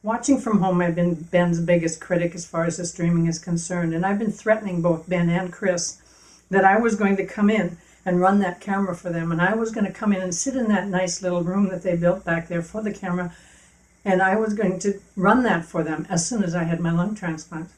Watching from home, I've been Ben's biggest critic as far as the streaming is concerned, and I've been threatening both Ben and Chris that I was going to come in and run that camera for them, and I was going to come in and sit in that nice little room that they built back there for the camera, and I was going to run that for them as soon as I had my lung transplant.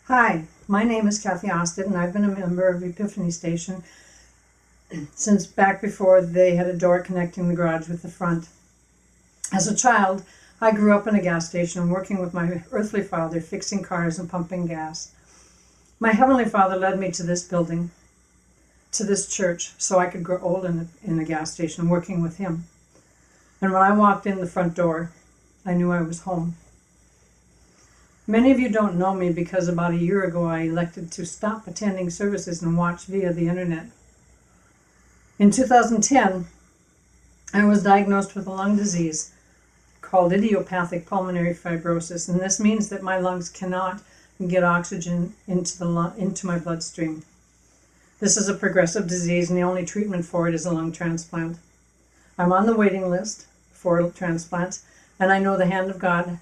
Hi, my name is Kathy Austad, and I've been a member of Epiphany Station since back before they had a door connecting the garage with the front. As a child, I grew up in a gas station working with my earthly father, fixing cars and pumping gas. My heavenly Father led me to this building, to this church, so I could grow old in the gas station working with him. And when I walked in the front door, I knew I was home. Many of you don't know me because about a year ago I elected to stop attending services and watch via the internet. In 2010, I was diagnosed with a lung disease called idiopathic pulmonary fibrosis, and this means that my lungs cannot get oxygen into my bloodstream. This is a progressive disease, and the only treatment for it is a lung transplant. I'm on the waiting list for transplants, and I know the hand of God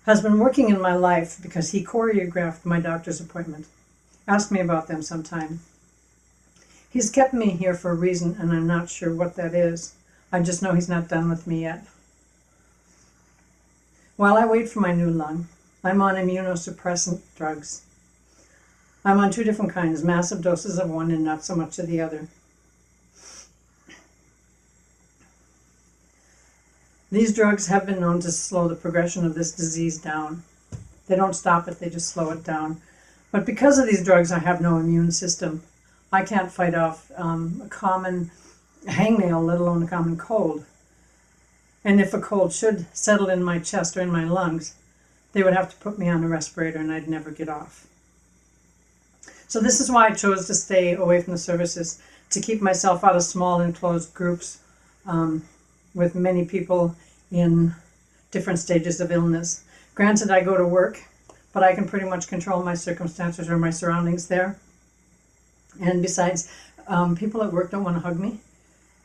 has been working in my life because he choreographed my doctor's appointment. Ask me about them sometime. He's kept me here for a reason, and I'm not sure what that is. I just know he's not done with me yet. While I wait for my new lung, I'm on immunosuppressant drugs. I'm on 2 different kinds, massive doses of one and not so much of the other. These drugs have been known to slow the progression of this disease down. They don't stop it, they just slow it down. But because of these drugs, I have no immune system. I can't fight off a common hangnail, let alone a common cold. And if a cold should settle in my chest or in my lungs, they would have to put me on a respirator and I'd never get off. So this is why I chose to stay away from the services, to keep myself out of small enclosed groups with many people in different stages of illness. Granted, I go to work, but I can pretty much control my circumstances or my surroundings there. And besides, people at work don't want to hug me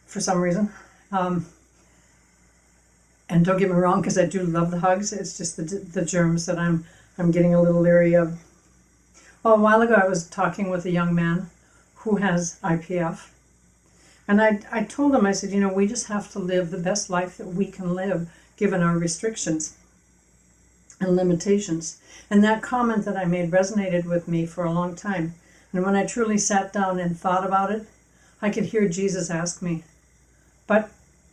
for some reason. And don't get me wrong, because I do love the hugs. It's just the germs that I'm getting a little leery of. Well, a while ago I was talking with a young man who has IPF. And I told him, I said, we just have to live the best life that we can live, given our restrictions and limitations. And that comment that I made resonated with me for a long time. And when I truly sat down and thought about it, I could hear Jesus ask me, "But,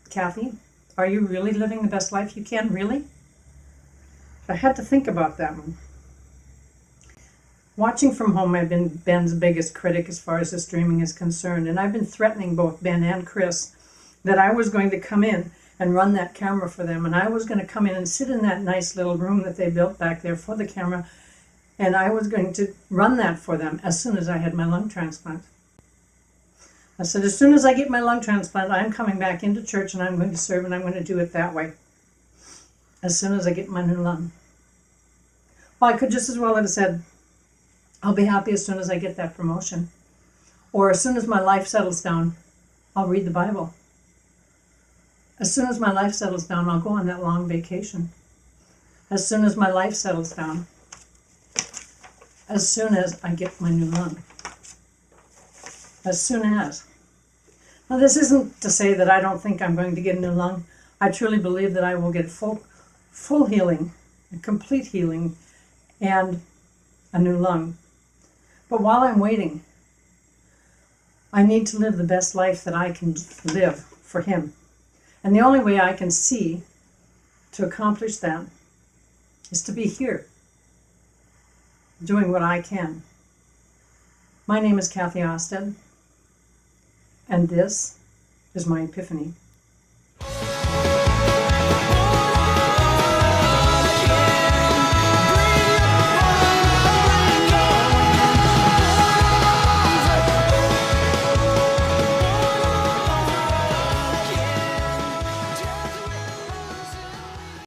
Kathy, are you really living the best life you can, really?" I had to think about that one. Watching from home, I've been Ben's biggest critic as far as the streaming is concerned, and I've been threatening both Ben and Chris that I was going to come in and run that camera for them, and I was going to come in and sit in that nice little room that they built back there for the camera, and I was going to run that for them as soon as I had my lung transplant. I said, as soon as I get my lung transplant, I'm coming back into church and I'm going to serve, and I'm going to do it that way, as soon as I get my new lung. Well, I could just as well have said, I'll be happy as soon as I get that promotion. Or as soon as my life settles down, I'll read the Bible. As soon as my life settles down, I'll go on that long vacation. As soon as my life settles down. As soon as I get my new lung. As soon as. Now, this isn't to say that I don't think I'm going to get a new lung. I truly believe that I will get full healing, a complete healing, and a new lung. But while I'm waiting, I need to live the best life that I can live for him. And the only way I can see to accomplish that is to be here, doing what I can. My name is Kathy Austad, and this is my Epiphany.